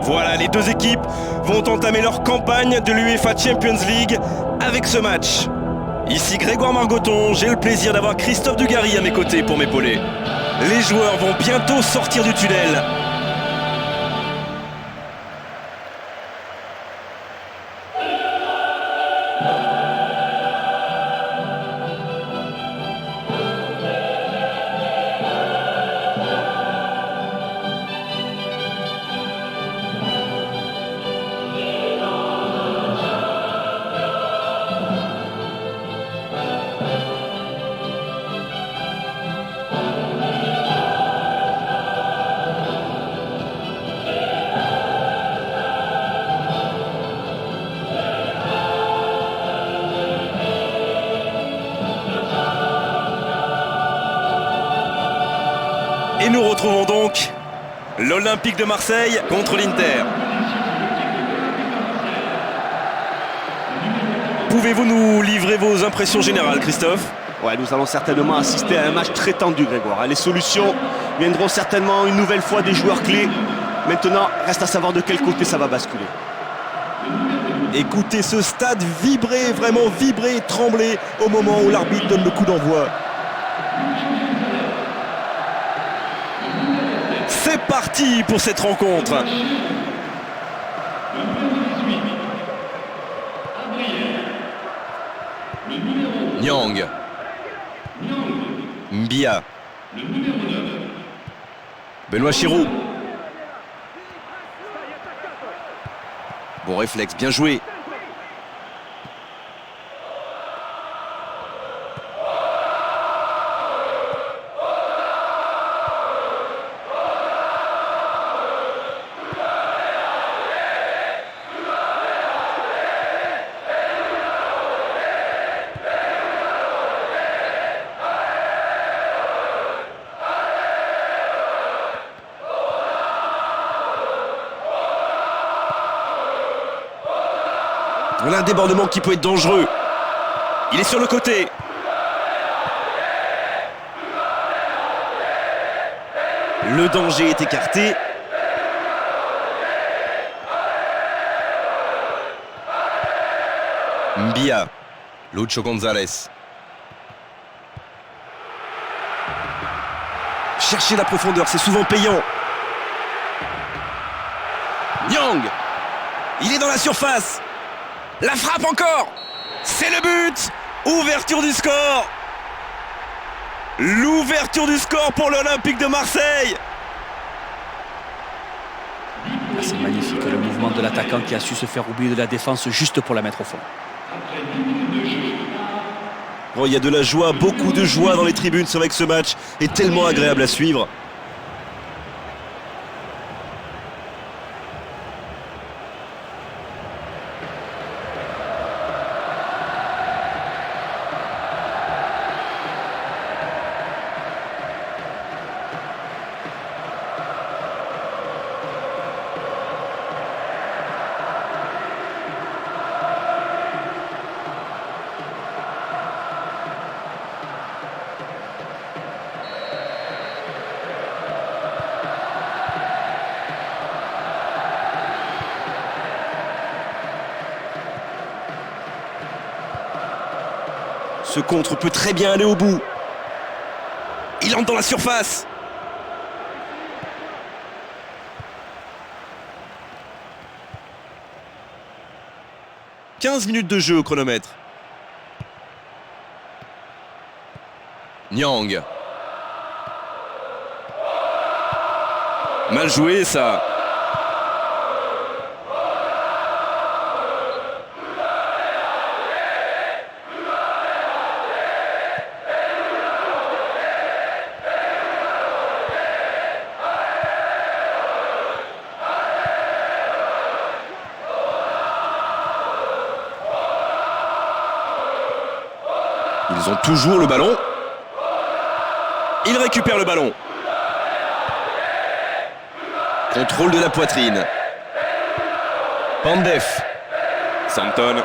Voilà, les deux équipes vont entamer leur campagne de l'UEFA Champions League avec ce match. Ici Grégoire Margoton, j'ai le plaisir d'avoir Christophe Dugarry à mes côtés pour m'épauler. Les joueurs vont bientôt sortir du tunnel. Et nous retrouvons donc l'Olympique de Marseille contre l'Inter. Pouvez-vous nous livrer vos impressions générales, Christophe ? Ouais, nous allons certainement assister à un match très tendu, Grégoire. Les solutions viendront certainement une nouvelle fois des joueurs clés. Maintenant, reste à savoir de quel côté ça va basculer. Écoutez ce stade vibrer, vraiment vibrer et trembler au moment où l'arbitre donne le coup d'envoi. C'est parti pour cette rencontre. Nyang. Mbia. Benoît Chirou. Bon réflexe, bien joué. On a un débordement qui peut être dangereux. Il est sur le côté. Le danger est écarté. Mbia. Lucho González. Chercher la profondeur, c'est souvent payant. Nyang. Il est dans la surface. La frappe encore. C'est le but. Ouverture du score. L'ouverture du score pour l'Olympique de Marseille. C'est magnifique, le mouvement de l'attaquant qui a su se faire oublier de la défense juste pour la mettre au fond. Oh, il y a de la joie, beaucoup de joie dans les tribunes. C'est vrai que ce match est tellement agréable à suivre. Ce contre peut très bien aller au bout. Il entre dans la surface. « 15 minutes de jeu au chronomètre. Nyang. Mal joué ça. Ils ont toujours le ballon. Il récupère le ballon. Contrôle de la poitrine. Pandef. Santon.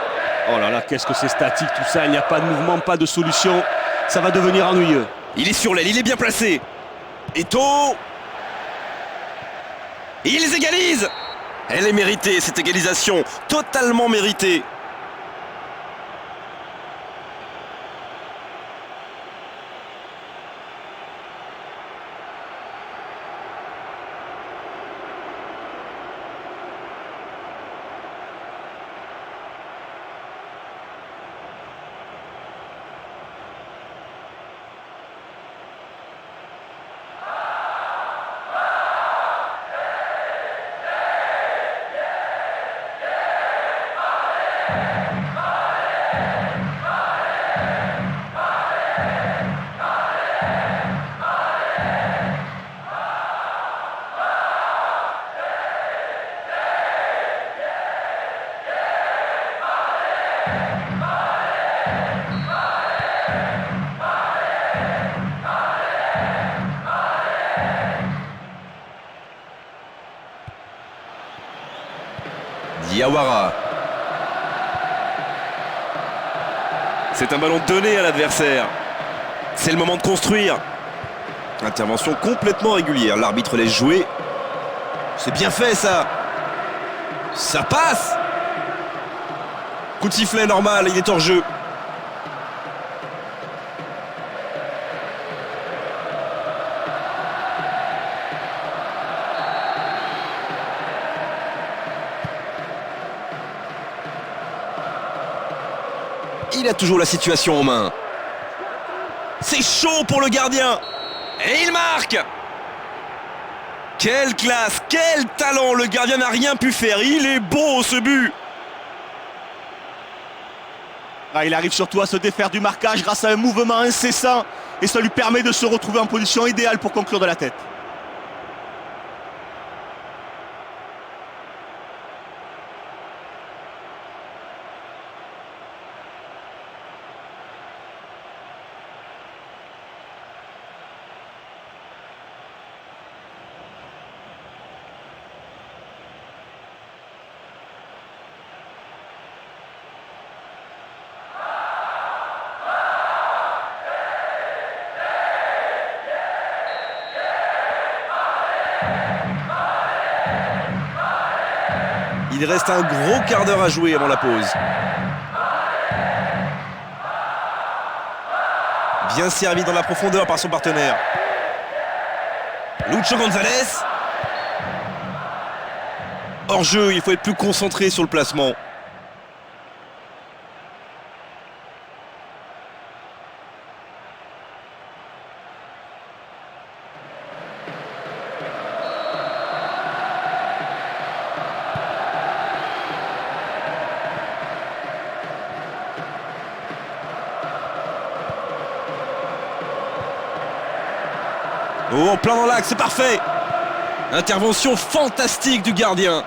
Oh là là, qu'est-ce que c'est statique tout ça. Il n'y a pas de mouvement, pas de solution. Ça va devenir ennuyeux. Il est sur l'aile, il est bien placé. Eto'o. Ils égalisent. Elle est méritée, cette égalisation, totalement méritée. Diawara. C'est un ballon donné à l'adversaire. C'est le moment de construire. Intervention complètement régulière. L'arbitre laisse jouer. C'est bien fait ça. Ça passe. Coup de sifflet normal, il est hors jeu. Il a toujours la situation en main. C'est chaud pour le gardien. Et il marque. Quelle classe, quel talent. Le gardien n'a rien pu faire. Il est beau ce but. Il arrive surtout à se défaire du marquage grâce à un mouvement incessant. Et ça lui permet de se retrouver en position idéale pour conclure de la tête. Il reste un gros quart d'heure à jouer avant la pause. Bien servi dans la profondeur par son partenaire. Lucho González. Hors jeu, il faut être plus concentré sur le placement. Oh, en plein dans l'axe, c'est parfait. Intervention fantastique du gardien.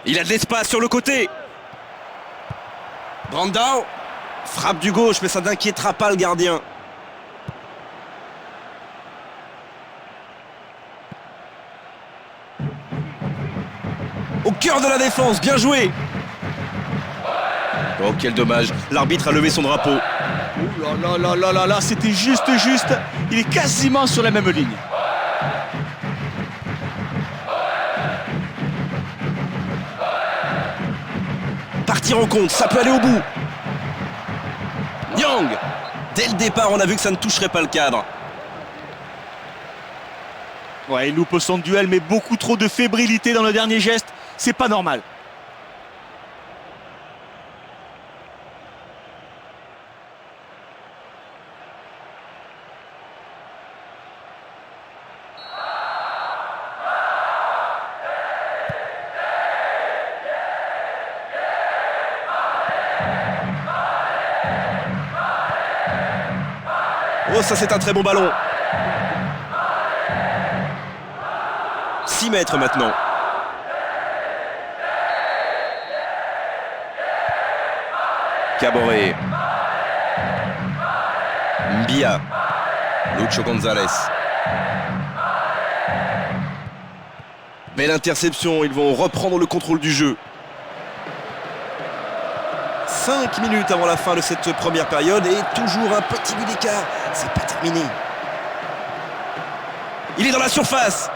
Il a de l'espace sur le côté. Brandao. Frappe du gauche, mais ça n'inquiétera pas le gardien. Au cœur de la défense, bien joué. Oh, quel dommage. L'arbitre a levé son drapeau. Oh là, c'était juste. Il est quasiment sur la même ligne. Partir en compte, ça peut aller au bout. Nyang. Dès le départ, on a vu que ça ne toucherait pas le cadre. Ouais, il loupe son duel, mais beaucoup trop de fébrilité dans le dernier geste. C'est pas normal. Oh, ça c'est un très bon ballon. 6 mètres maintenant. Caboret. Mbia. Lucho González. Belle interception, ils vont reprendre le contrôle du jeu. 5 minutes avant la fin de cette première période et toujours un petit but d'écart. C'est pas terminé. Il est dans la surface.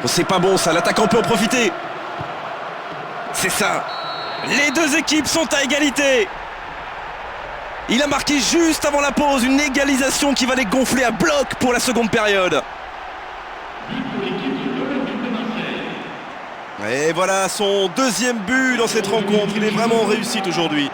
Oh, c'est pas bon ça, l'attaquant peut en profiter. C'est ça. Les deux équipes sont à égalité. Il a marqué juste avant la pause, une égalisation qui va les gonfler à bloc pour la seconde période. Et voilà son deuxième but dans cette rencontre. Il est vraiment en réussite aujourd'hui.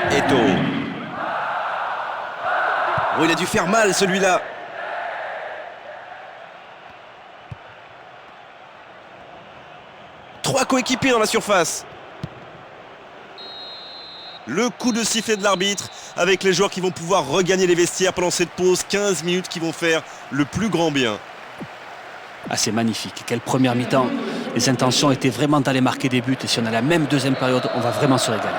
Eto'o. Oh, il a dû faire mal celui-là. Trois coéquipiers dans la surface. Le coup de sifflet de l'arbitre avec les joueurs qui vont pouvoir regagner les vestiaires pendant cette pause. 15 minutes qui vont faire le plus grand bien. Ah, c'est magnifique. Quelle première mi-temps. Les intentions étaient vraiment d'aller marquer des buts. Et si on a la même deuxième période, on va vraiment se régaler.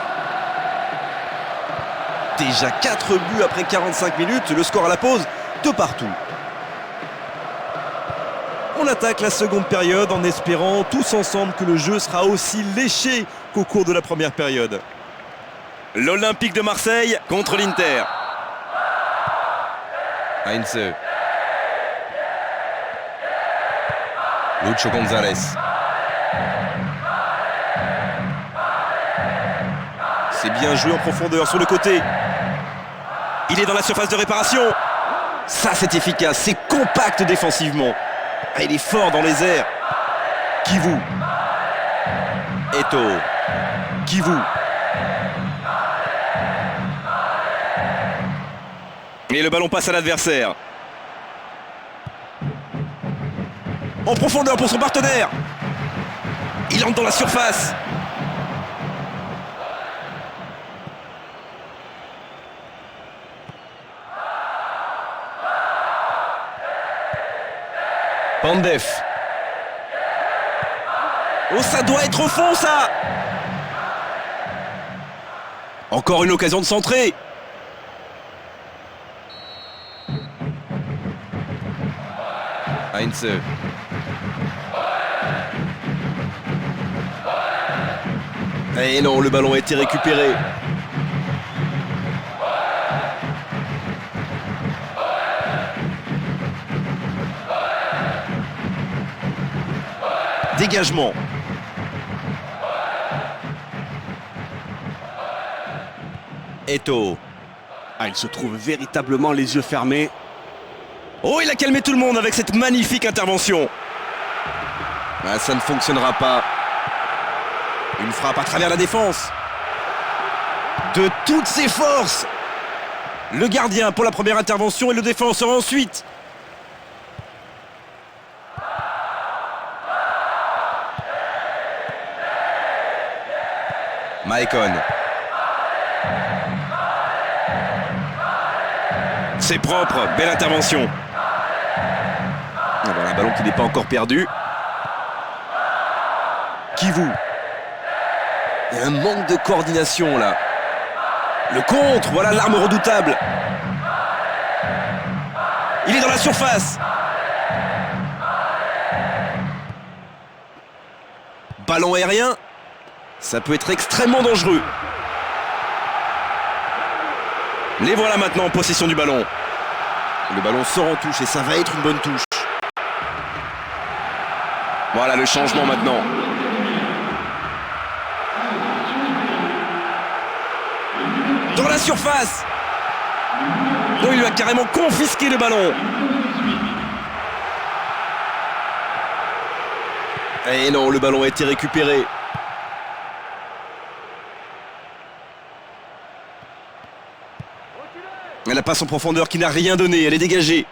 Déjà 4 buts après 45 minutes, le score à la pause, 2 partout. On attaque la seconde période en espérant tous ensemble que le jeu sera aussi léché qu'au cours de la première période. L'Olympique de Marseille contre l'Inter. Heinze. Lucho González. C'est bien joué en profondeur sur le côté. Il est dans la surface de réparation. Ça, c'est efficace, c'est compact défensivement. Ah, il est fort dans les airs. Kivu. Eto'o. Kivu. Et le ballon passe à l'adversaire. En profondeur pour son partenaire. Il entre dans la surface. Pandef. Oh, ça doit être au fond, ça. Encore une occasion de centrer. Heinze. Et non, le ballon a été récupéré. Dégagement. Eto'o. Ah, il se trouve véritablement les yeux fermés. Oh, il a calmé tout le monde avec cette magnifique intervention. Ah, ça ne fonctionnera pas. Une frappe à travers la défense. De toutes ses forces. Le gardien pour la première intervention et le défenseur ensuite. Maicon. C'est propre, belle intervention. Voilà un ballon qui n'est pas encore perdu. Kivu. Il y a un manque de coordination là. Le contre, voilà l'arme redoutable. Il est dans la surface. Ballon aérien. Ça peut être extrêmement dangereux. Les voilà maintenant en possession du ballon. Le ballon sort en touche et ça va être une bonne touche. Voilà le changement maintenant. Dans la surface. Oh, il lui a carrément confisqué le ballon. Et non, le ballon a été récupéré. Elle a passe en profondeur qui n'a rien donné, elle est dégagée.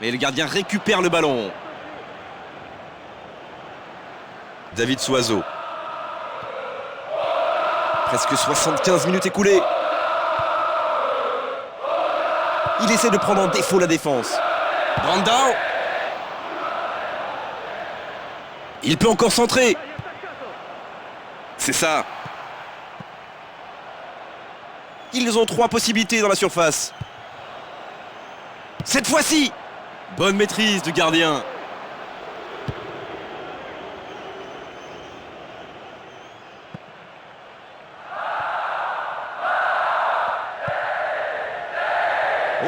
Et le gardien récupère le ballon. David Soiseau. Presque 75 minutes écoulées. Il essaie de prendre en défaut la défense. Brandao. Il peut encore centrer. C'est ça. Ils ont 3 possibilités dans la surface. Cette fois-ci, bonne maîtrise du gardien.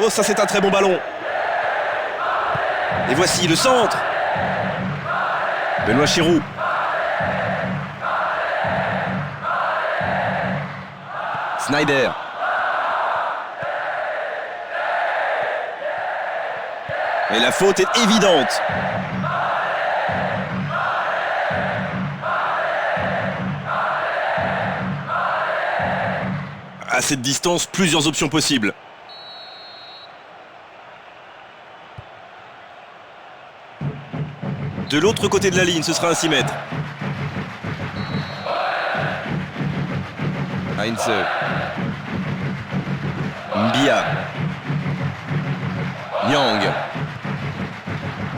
Oh, ça c'est un très bon ballon. Et voici le centre. Benoît Chirou. Snyder. Et la faute est évidente. À cette distance, plusieurs options possibles. De l'autre côté de la ligne, ce sera un 6 mètres. Heinze. Mbia. Nyang.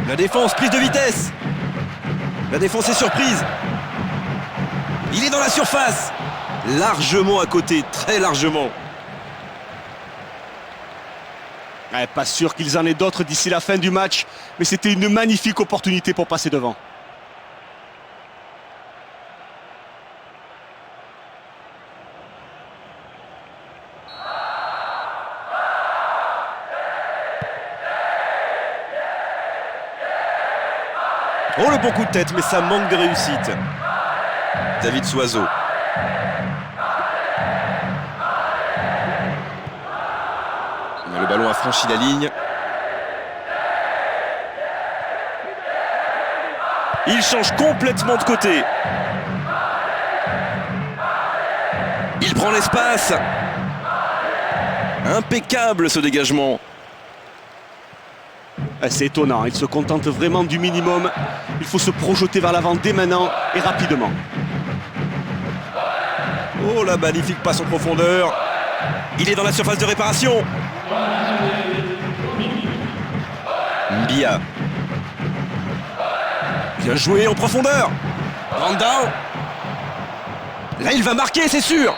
La défense, prise de vitesse. La défense est surprise. Il est dans la surface. Largement à côté, très largement. Ouais, pas sûr qu'ils en aient d'autres d'ici la fin du match, mais c'était une magnifique opportunité pour passer devant. Oh, le bon coup de tête, mais ça manque de réussite. David Soiseau. Le ballon a franchi la ligne. Il change complètement de côté. Il prend l'espace. Impeccable ce dégagement. C'est étonnant, il se contente vraiment du minimum. Il faut se projeter vers l'avant dès maintenant et rapidement. Oh, la magnifique passe en profondeur. Il est dans la surface de réparation. Mbia. Bien joué en profondeur. Brandao. Là, il va marquer, c'est sûr.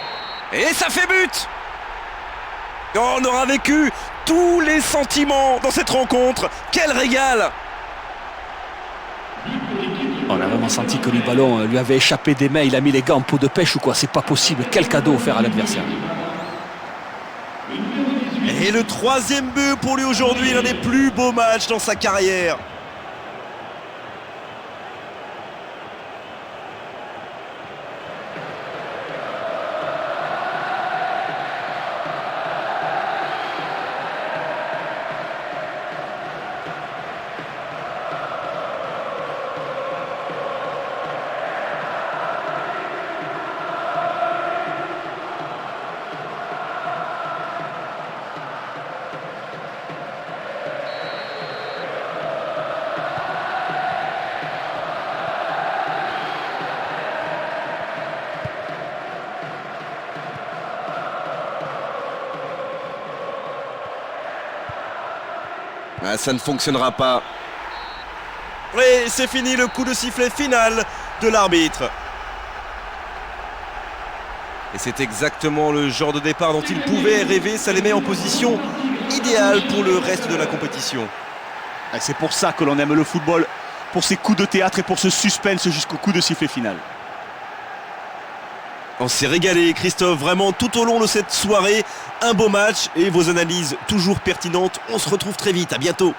Et ça fait but. On aura vécu tous les sentiments dans cette rencontre. Quel régal! On a vraiment senti que le ballon lui avait échappé des mains. Il a mis les gants en peau de pêche ou quoi? C'est pas possible. Quel cadeau offert à l'adversaire. Et le 3e but pour lui aujourd'hui, l'un des plus beaux matchs dans sa carrière. Ah, ça ne fonctionnera pas. Et c'est fini, le coup de sifflet final de l'arbitre. Et c'est exactement le genre de départ dont il pouvait rêver. Ça les met en position idéale pour le reste de la compétition. C'est pour ça que l'on aime le football, pour ces coups de théâtre et pour ce suspense jusqu'au coup de sifflet final. On s'est régalé, Christophe, vraiment tout au long de cette soirée. Un beau match et vos analyses toujours pertinentes. On se retrouve très vite, à bientôt.